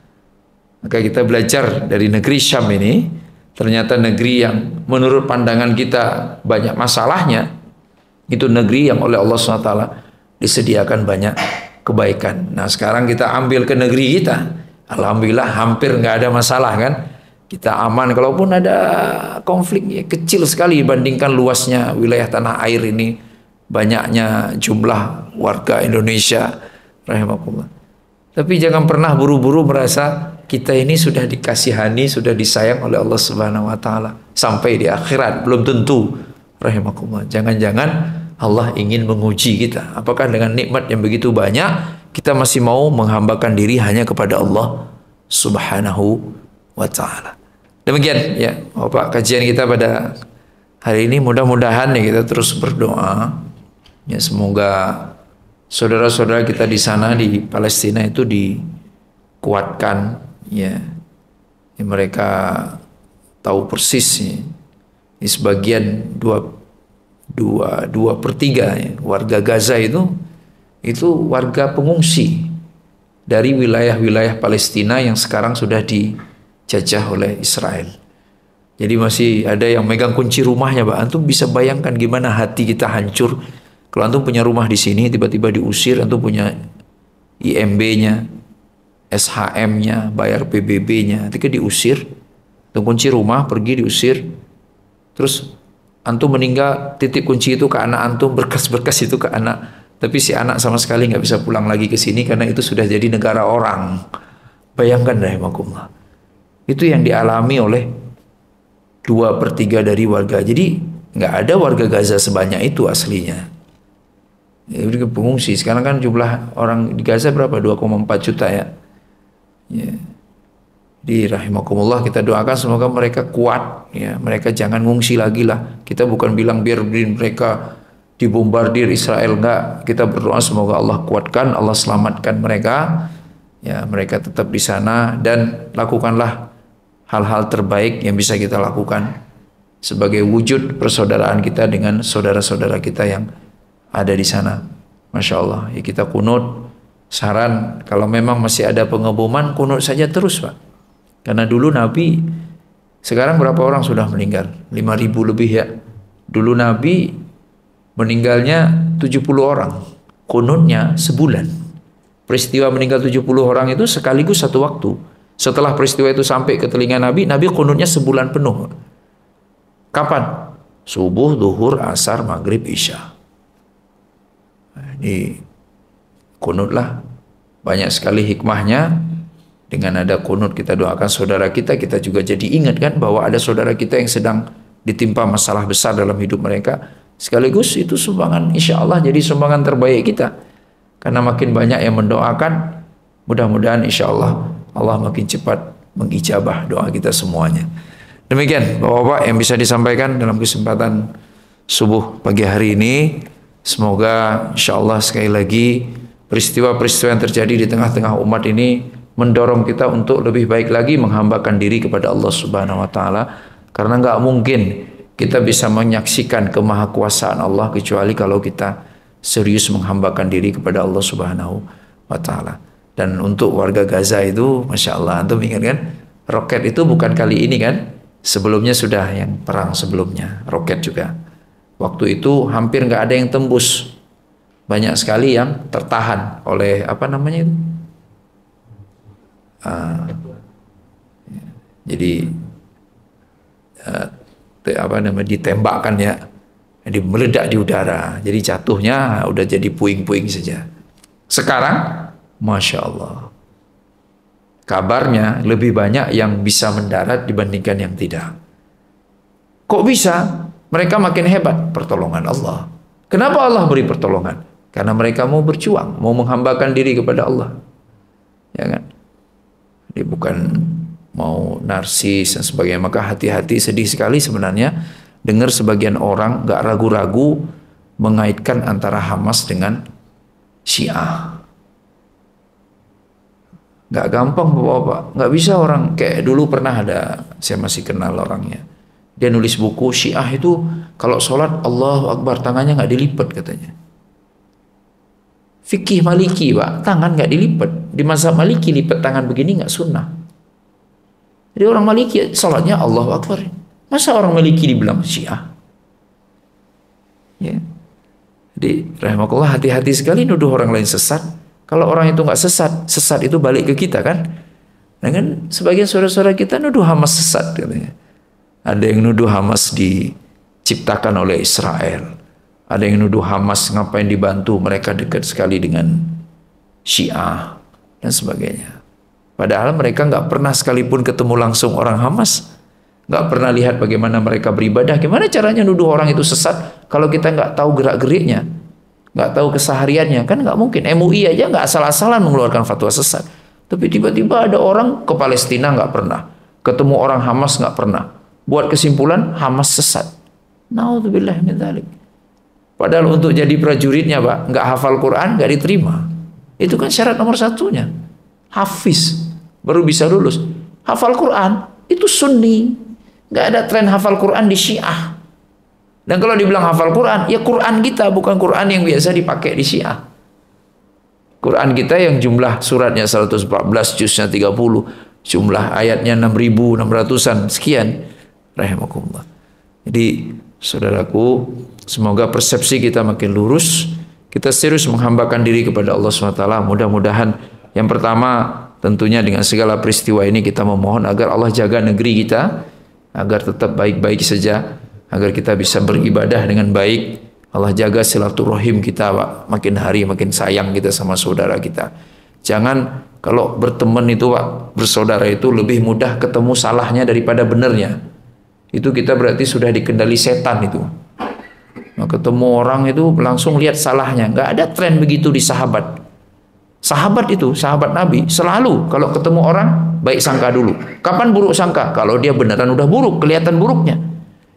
Maka kita belajar dari negeri Syam ini, ternyata negeri yang menurut pandangan kita banyak masalahnya, itu negeri yang oleh Allah SWT disediakan banyak kebaikan. Nah, sekarang kita ambil ke negeri kita, alhamdulillah hampir nggak ada masalah kan, kita aman. Kalaupun ada konflik ya kecil sekali dibandingkan luasnya wilayah tanah air ini, banyaknya jumlah warga Indonesia, rahimakumullah. Tapi jangan pernah buru-buru merasa kita ini sudah dikasihani, sudah disayang oleh Allah Subhanahu wa taala sampai di akhirat. Belum tentu, rahimakumullah. Jangan-jangan Allah ingin menguji kita. Apakah dengan nikmat yang begitu banyak kita masih mau menghambakan diri hanya kepada Allah Subhanahu wa taala. Demikian ya, Bapak, kajian kita pada hari ini. Mudah-mudahan ya kita terus berdoa ya, semoga saudara-saudara kita di sana di Palestina itu dikuatkan, ya. Mereka tahu persis ya. Di sebagian dua per tiga ya, warga Gaza itu warga pengungsi dari wilayah-wilayah Palestina yang sekarang sudah dijajah oleh Israel. Jadi masih ada yang megang kunci rumahnya, Pak. Antum bisa bayangkan gimana hati kita hancur kalau antum punya rumah di sini tiba-tiba diusir, antum punya IMB-nya, SHM-nya, bayar PBB-nya, ketika diusir, antum kunci rumah, pergi diusir, terus antum meninggal, titip kunci itu ke anak antum, berkas-berkas itu ke anak, tapi si anak sama sekali nggak bisa pulang lagi ke sini karena itu sudah jadi negara orang. Bayangkan rahimakumullah. Itu yang dialami oleh 2/3 dari warga. Jadi nggak ada warga Gaza sebanyak itu aslinya. Jadi pengungsi. Sekarang kan jumlah orang di Gaza berapa? 2,4 juta ya. Ya. Di rahimakumullah, kita doakan semoga mereka kuat ya, mereka jangan ngungsi lagi lah. Kita bukan bilang biar mereka dibombardir Israel, enggak. Kita berdoa semoga Allah kuatkan, Allah selamatkan mereka. Ya, mereka tetap di sana dan lakukanlah hal-hal terbaik yang bisa kita lakukan sebagai wujud persaudaraan kita dengan saudara-saudara kita yang ada di sana. Masya Allah, ya kita kunut. Saran kalau memang masih ada pengeboman, kunut saja terus, Pak. Karena dulu Nabi, sekarang berapa orang sudah meninggal? 5.000 lebih ya. Dulu Nabi meninggalnya 70 orang. Kunutnya sebulan. Peristiwa meninggal 70 orang itu sekaligus satu waktu. Setelah peristiwa itu sampai ke telinga Nabi, Nabi kunutnya sebulan penuh. Kapan? Subuh, duhur, asar, maghrib, isya. Ini kunutlah. Banyak sekali hikmahnya. Dengan ada kunut kita doakan saudara kita juga jadi ingat kan bahwa ada saudara kita yang sedang ditimpa masalah besar dalam hidup mereka. Sekaligus itu sumbangan, insya Allah jadi sumbangan terbaik kita. Karena makin banyak yang mendoakan, mudah-mudahan insya Allah Allah makin cepat mengijabah doa kita semuanya. Demikian Bapak-Bapak yang bisa disampaikan dalam kesempatan subuh pagi hari ini. Semoga insya Allah sekali lagi peristiwa-peristiwa yang terjadi di tengah-tengah umat ini mendorong kita untuk lebih baik lagi menghambakan diri kepada Allah Subhanahu wa taala, karena nggak mungkin kita bisa menyaksikan kemahakuasaan Allah kecuali kalau kita serius menghambakan diri kepada Allah Subhanahu wa taala. Dan untuk warga Gaza itu Masya Allah, antum ingat kan, roket itu bukan kali ini kan, sebelumnya sudah yang perang sebelumnya roket juga. Waktu itu hampir nggak ada yang tembus, banyak sekali yang tertahan oleh apa namanya itu. Jadi ditembakkan ya, jadi meledak di udara, jadi jatuhnya udah jadi puing-puing saja. Sekarang Masya Allah, kabarnya lebih banyak yang bisa mendarat dibandingkan yang tidak. Kok bisa? Mereka makin hebat, pertolongan Allah. Kenapa Allah beri pertolongan? Karena mereka mau berjuang, mau menghambakan diri kepada Allah, ya kan? Dia bukan mau narsis dan sebagainya. Maka hati-hati, sedih sekali sebenarnya dengar sebagian orang gak ragu-ragu mengaitkan antara Hamas dengan Syiah. Gak gampang Bapak-Bapak. Gak bisa orang kayak dulu pernah ada, saya masih kenal orangnya. Dia nulis buku, Syiah itu kalau sholat Allahu Akbar tangannya gak dilipat katanya. Fikih Maliki Pak, tangan nggak dilipat. Di mazhab Maliki lipat tangan begini nggak sunnah. Jadi orang Maliki salatnya Allahu Akbar. Masa orang Maliki dibilang Syiah? Ya. Jadi rahimakumullah, hati-hati sekali nuduh orang lain sesat. Kalau orang itu nggak sesat, sesat itu balik ke kita kan? Nah kan sebagian saudara-saudara kita nuduh Hamas sesat katanya. Ada yang nuduh Hamas diciptakan oleh Israel. Ada yang nuduh Hamas ngapain dibantu, mereka dekat sekali dengan Syiah dan sebagainya. Padahal mereka nggak pernah sekalipun ketemu langsung orang Hamas, nggak pernah lihat bagaimana mereka beribadah. Gimana caranya nuduh orang itu sesat kalau kita nggak tahu gerak-geriknya, nggak tahu kesehariannya? Kan nggak mungkin. MUI aja nggak asal-asalan mengeluarkan fatwa sesat. Tapi tiba-tiba ada orang ke Palestina nggak pernah, ketemu orang Hamas nggak pernah, buat kesimpulan Hamas sesat. Naudzubillah min dzalik. Padahal untuk jadi prajuritnya Pak, nggak hafal Quran nggak diterima. Itu kan syarat nomor satunya. Hafiz baru bisa lulus. Hafal Quran itu sunni. Nggak ada tren hafal Quran di Syiah. Dan kalau dibilang hafal Quran, ya Quran kita bukan Quran yang biasa dipakai di Syiah. Quran kita yang jumlah suratnya 114, juznya 30, jumlah ayatnya 6.600-an sekian. Rahimakumullah. Jadi saudaraku, semoga persepsi kita makin lurus. Kita serius menghambakan diri kepada Allah SWT. Mudah-mudahan yang pertama tentunya dengan segala peristiwa ini kita memohon agar Allah jaga negeri kita, agar tetap baik-baik saja, agar kita bisa beribadah dengan baik. Allah jaga silaturahim kita Pak. Makin hari makin sayang kita sama saudara kita. Jangan kalau berteman itu Pak, bersaudara itu lebih mudah ketemu salahnya daripada benernya. Itu kita berarti sudah dikendali setan itu. Nah, ketemu orang itu langsung lihat salahnya. Nggak ada tren begitu di sahabat. Sahabat itu, sahabat Nabi selalu kalau ketemu orang baik sangka dulu. Kapan buruk sangka? Kalau dia beneran udah buruk, kelihatan buruknya.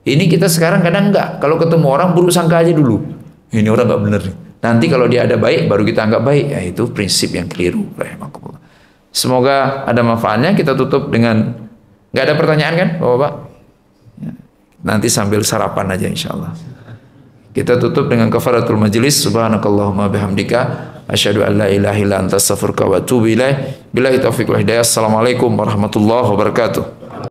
Ini kita sekarang kadang enggak. Kalau ketemu orang buruk sangka aja dulu. Ini orang nggak bener. Nanti kalau dia ada baik baru kita anggap baik. Ya, itu prinsip yang keliru. Semoga ada manfaatnya. Kita tutup dengan, nggak ada pertanyaan kan, Bapak? Nanti sambil sarapan aja insyaallah. Kita tutup dengan kafaratul majlis. Subhanakallahumma bihamdika asyhadu an la ilaha illa anta astaghfiruka wa atubu ilaik. Billahi taufiq wal hidayah. Assalamualaikum warahmatullahi wabarakatuh.